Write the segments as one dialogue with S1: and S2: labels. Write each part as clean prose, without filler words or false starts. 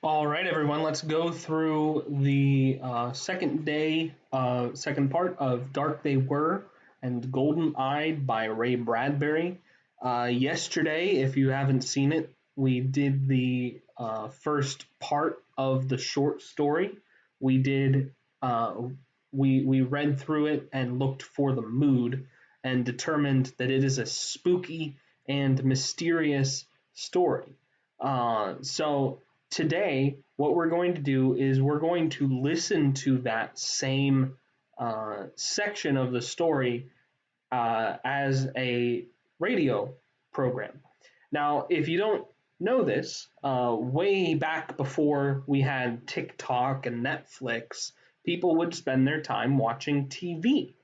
S1: All right, everyone, let's go through the second part of Dark They Were and Golden Eyed by Ray Bradbury. Yesterday, if you haven't seen it, we did the first part of the short story. We did uh, we read through it and looked for the mood and determined that it is a spooky and mysterious story. So today, what we're going to do is we're going to listen to that same section of the story as a radio program. Now, if you don't know this, way back before we had TikTok and Netflix, people would spend their time watching TV.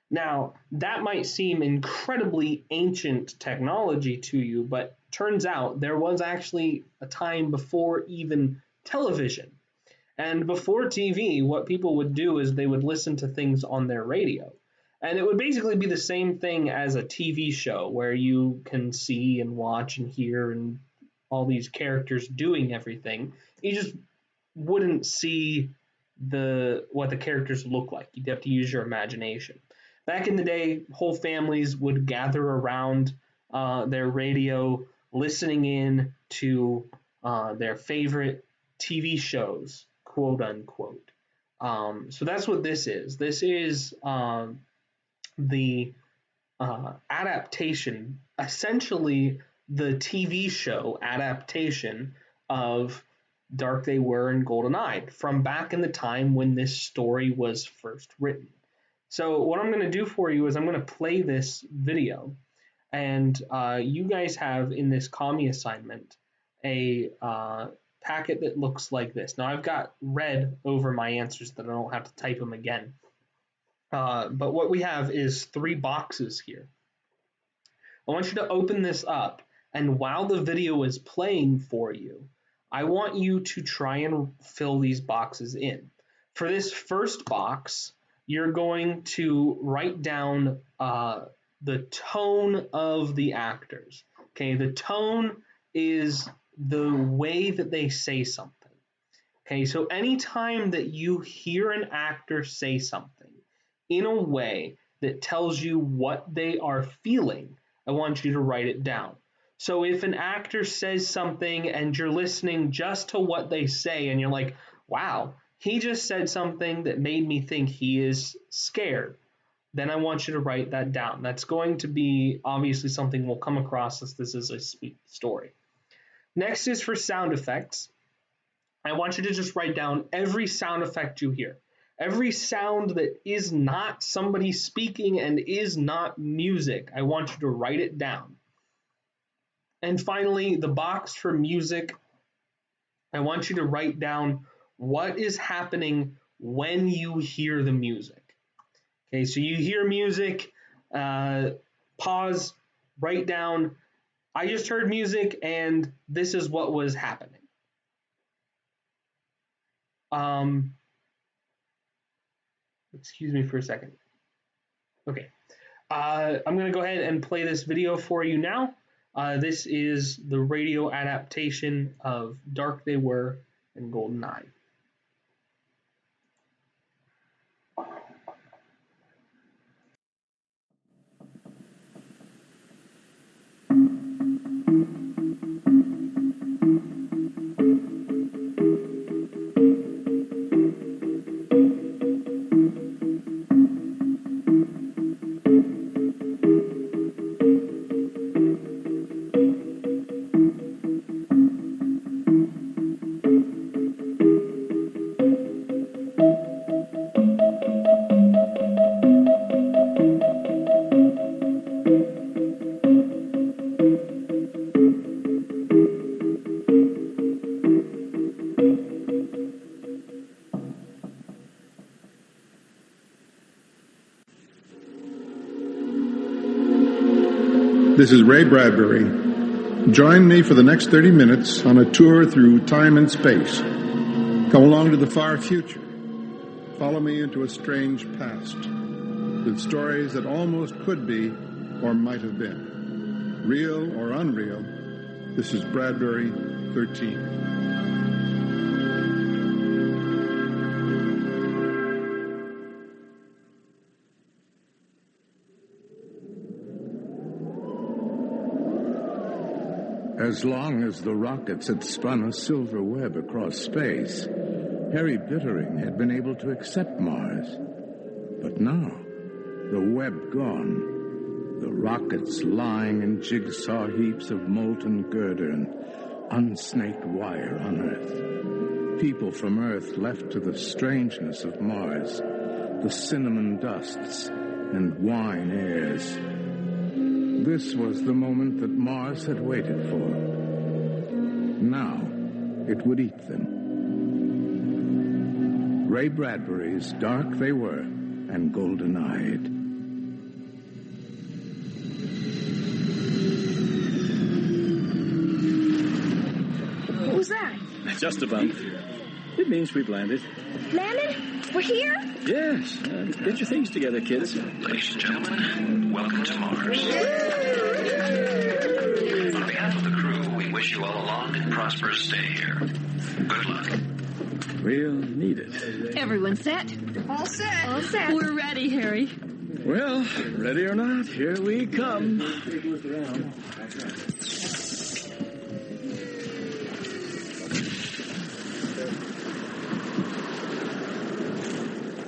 S1: Now, that might seem incredibly ancient technology to you, but turns out there was actually a time before even television. And before TV, what people would do is they would listen to things on their radio. And it would basically be the same thing as a TV show where you can see and watch and hear and all these characters doing everything. You just wouldn't see the what the characters look like. You'd have to use your imagination. Back in the day, whole families would gather around their radio, listening in to their favorite TV shows, quote unquote. So that's what this is. This is the adaptation, essentially the TV show adaptation of Dark They Were and Golden Eyed from back in the time when this story was first written. So what I'm going to do for you is I'm going to play this video, and you guys have in this commie assignment a packet that looks like this. Now I've got red over my answers that I don't have to type them again. But what we have is three boxes here. I want you to open this up, and while the video is playing for you, I want you to try and fill these boxes in. For this first box, you're going to write down the tone of the actors. Okay, the tone is the way that they say something. Okay, so anytime that you hear an actor say something in a way that tells you what they are feeling, I want you to write it down. So if an actor says something and you're listening just to what they say and you're like, wow, he just said something that made me think he is scared, then I want you to write that down. That's going to be obviously something we'll come across as this is a sweet story. Next is for sound effects. I want you to just write down every sound effect you hear. Every sound that is not somebody speaking and is not music, I want you to write it down. And finally, the box for music, I want you to write down what is happening when you hear the music. Okay, so you hear music, pause, write down, I just heard music and this is what was happening. Excuse me for a second. Okay. I'm going to go ahead and play this video for you now. This is the radio adaptation of Dark They Were and Golden Eye.
S2: This is Ray Bradbury. Join me for the next 30 minutes on a tour through time and space. Come along to the far future. Follow me into a strange past with stories that almost could be or might have been. Real or unreal, this is Bradbury 13. As long as the rockets had spun a silver web across space, Harry Bittering had been able to accept Mars. But now, the web gone, the rockets lying in jigsaw heaps of molten girder and unsnaked wire on Earth. People from Earth left to the strangeness of Mars, the cinnamon dusts and wine airs. This was the moment that Mars had waited for. Now, it would eat them. Ray Bradbury's Dark They Were and Golden-Eyed.
S3: What was that?
S4: Just a bump. It means we've landed.
S3: Landed? We're here?
S4: Yes. Get your things together, kids.
S5: Ladies and gentlemen, welcome to Mars. On behalf of the crew, we wish you all a long and prosperous stay here. Good luck.
S4: We'll need it.
S6: Everyone set?
S3: All set. All set.
S6: We're ready, Harry.
S4: Well, ready or not, here we come.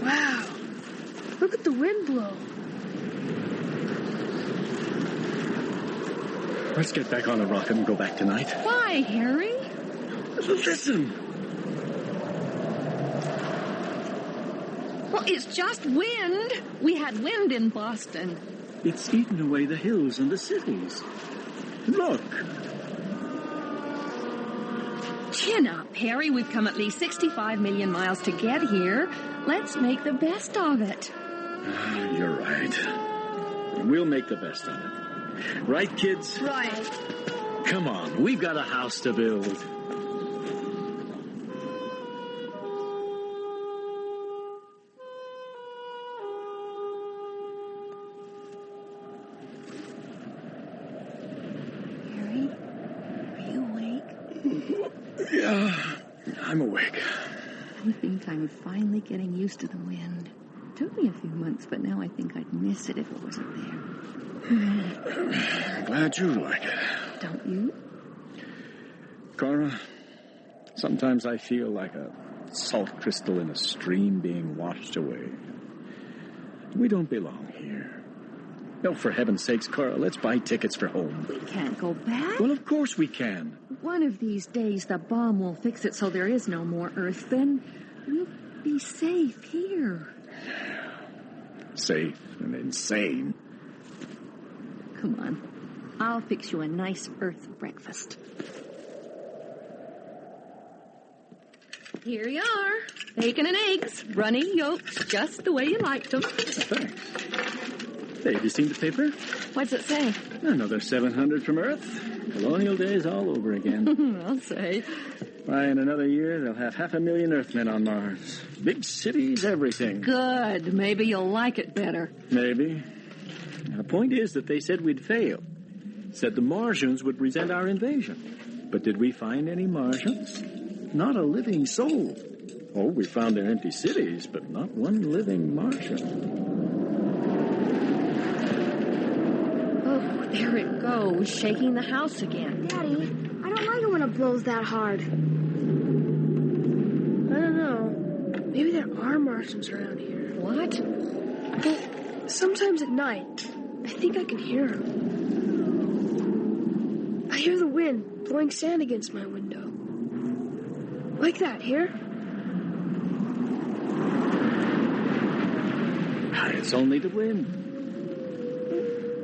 S3: Wow. Look at the wind blow.
S4: Let's get back on the rocket and go back tonight.
S6: Why, Harry?
S4: Listen.
S6: Well, it's just wind. We had wind in Boston.
S4: It's eaten away the hills and the cities. Look.
S6: Chin up, Harry. We've come at least 65 million miles to get here. Let's make the best of it.
S4: You're right. We'll make the best of it. Right, kids?
S3: Right.
S4: Come on, we've got a house to build.
S6: Harry, are you awake?
S4: Yeah, I'm awake.
S6: I think I'm finally getting used to the wind. Took me a few months, but now I think I'd miss it if it wasn't there.
S4: Glad you like it.
S6: Don't you?
S4: Cora, sometimes I feel like a salt crystal in a stream being washed away. We don't belong here. No, for heaven's sakes, Cora, let's buy tickets for home.
S6: We can't go back.
S4: Well, of course we can.
S6: One of these days, the bomb will fix it so there is no more Earth. Then we'll be safe here.
S4: Safe and insane.
S6: Come on. I'll fix you a nice Earth breakfast. Here you are. Bacon and eggs. Runny yolks, just the way you liked them.
S4: Thanks. Hey, have you seen the paper?
S6: What's it say?
S4: Another 700 from Earth. Colonial days all over again.
S6: I'll say.
S4: Why, in another year, they'll have 500,000 Earthmen on Mars. Big cities, everything.
S6: Good. Maybe you'll like it better.
S4: Maybe. Now, the point is that they said we'd fail. Said the Martians would resent our invasion. But did we find any Martians? Not a living soul. Oh, we found their empty cities, but not one living Martian.
S6: Oh, there it goes, shaking the house again.
S3: Daddy, I don't like it when it blows that hard. I don't know. Maybe there are Martians around here.
S6: What?
S3: Well, sometimes at night, I think I can hear them. I hear the wind blowing sand against my window. Like that, here?
S4: It's only the wind.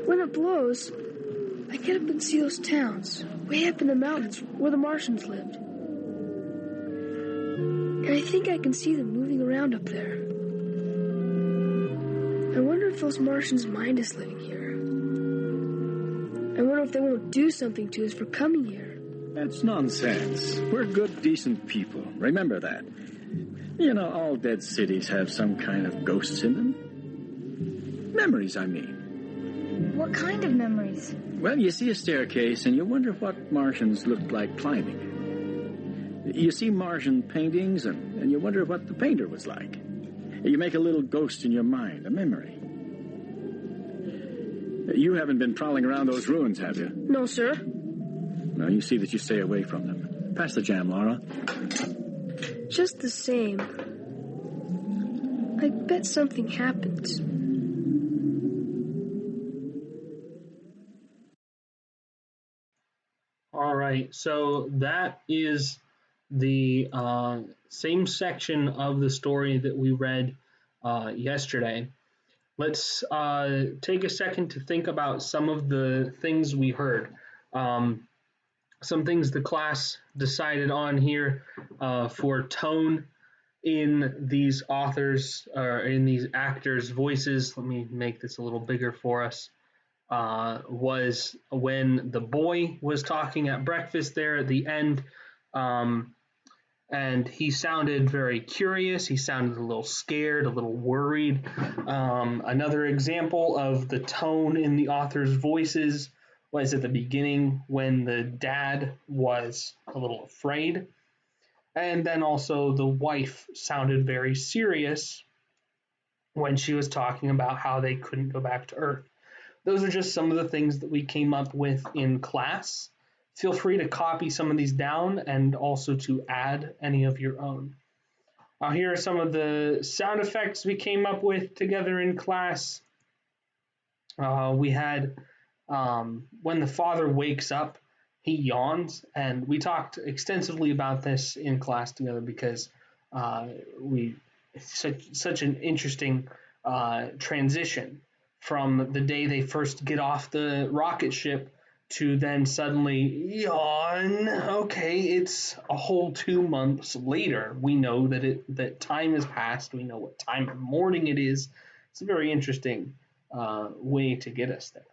S3: When it blows, I get up and see those towns, way up in the mountains where the Martians lived. And I think I can see them moving around up there. I wonder if those Martians mind us living here. I wonder if they won't do something to us for coming here.
S4: That's nonsense. We're good, decent people. Remember that. You know, all dead cities have some kind of ghosts in them. Memories, I mean.
S3: What kind of memories?
S4: Well, you see a staircase and you wonder what Martians looked like climbing it. You see Martian paintings and you wonder what the painter was like. You make a little ghost in your mind, a memory. You haven't been prowling around those ruins, have you?
S3: No, sir.
S4: Now, you see that you stay away from them. Pass the jam, Laura.
S3: Just the same, I bet something happens.
S1: All right, so that is the same section of the story that we read yesterday. Let's take a second to think about some of the things we heard. Some things the class decided on here for tone in these authors or in these actors' voices. Let me make this a little bigger for us. Was when the boy was talking at breakfast there at the end, and he sounded very curious. He sounded a little scared, a little worried. Another example of the tone in the author's voices was at the beginning when the dad was a little afraid. And then also the wife sounded very serious when she was talking about how they couldn't go back to Earth. Those are just some of the things that we came up with in class. Feel free to copy some of these down and also to add any of your own. Here are some of the sound effects we came up with together in class. We had when the father wakes up, he yawns, and we talked extensively about this in class together because it's such an interesting transition from the day they first get off the rocket ship to then suddenly yawn. Okay, it's a whole 2 months later. We know that time has passed. We know what time of morning it is. It's a very interesting way to get us there.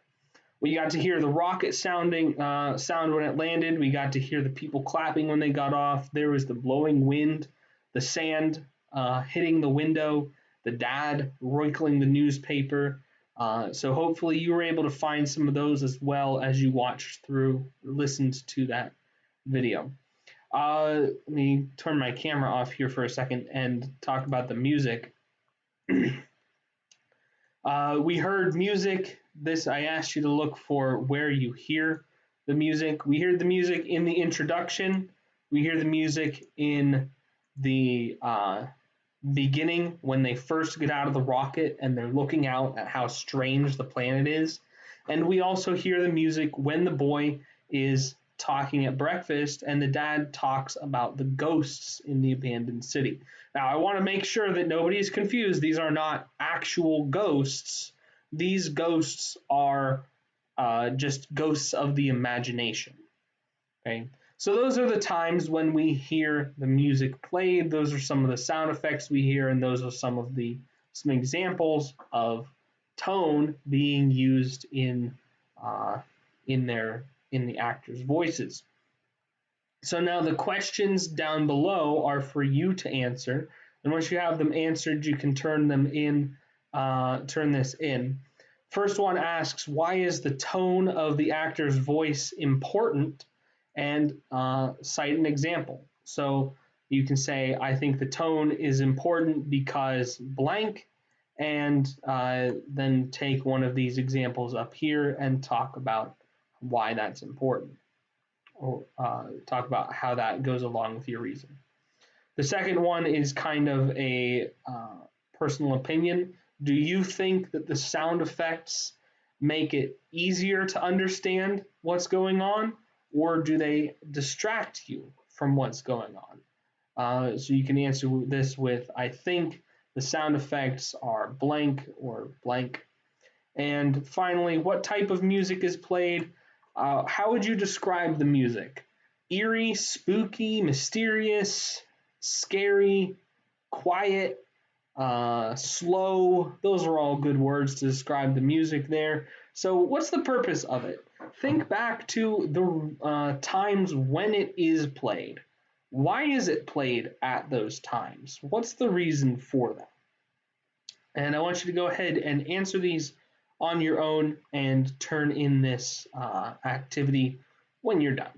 S1: We got to hear the rocket sound when it landed. We got to hear the people clapping when they got off. There was the blowing wind, the sand hitting the window, the dad wrinkling the newspaper. So hopefully you were able to find some of those as well as you listened to that video. Let me turn my camera off here for a second and talk about the music. We heard music. I asked you to look for where you hear the music. We hear the music in the introduction. We hear the music in the beginning when they first get out of the rocket and they're looking out at how strange the planet is. And we also hear the music when the boy is talking at breakfast and the dad talks about the ghosts in the abandoned city. Now, I want to make sure that nobody's confused. These are not actual ghosts. These ghosts are just ghosts of the imagination. Okay. So those are the times when we hear the music played. Those are some of the sound effects we hear, and those are some examples of tone being used in the actors' voices. So now the questions down below are for you to answer, and once you have them answered, you can turn this in. First one asks, why is the tone of the actor's voice important? And cite an example. So you can say, I think the tone is important because blank, and then take one of these examples up here and talk about why that's important, or talk about how that goes along with your reason. The second one is kind of a personal opinion. Do you think that the sound effects make it easier to understand what's going on, or do they distract you from what's going on? So you can answer this with, I think the sound effects are blank or blank. And finally, what type of music is played? How would you describe the music? Eerie, spooky, mysterious, scary, quiet, slow. Those are all good words to describe the music there. So what's the purpose of it? Think back to the times when it is played. Why is it played at those times? What's the reason for that? And I want you to go ahead and answer these on your own and turn in this activity when you're done.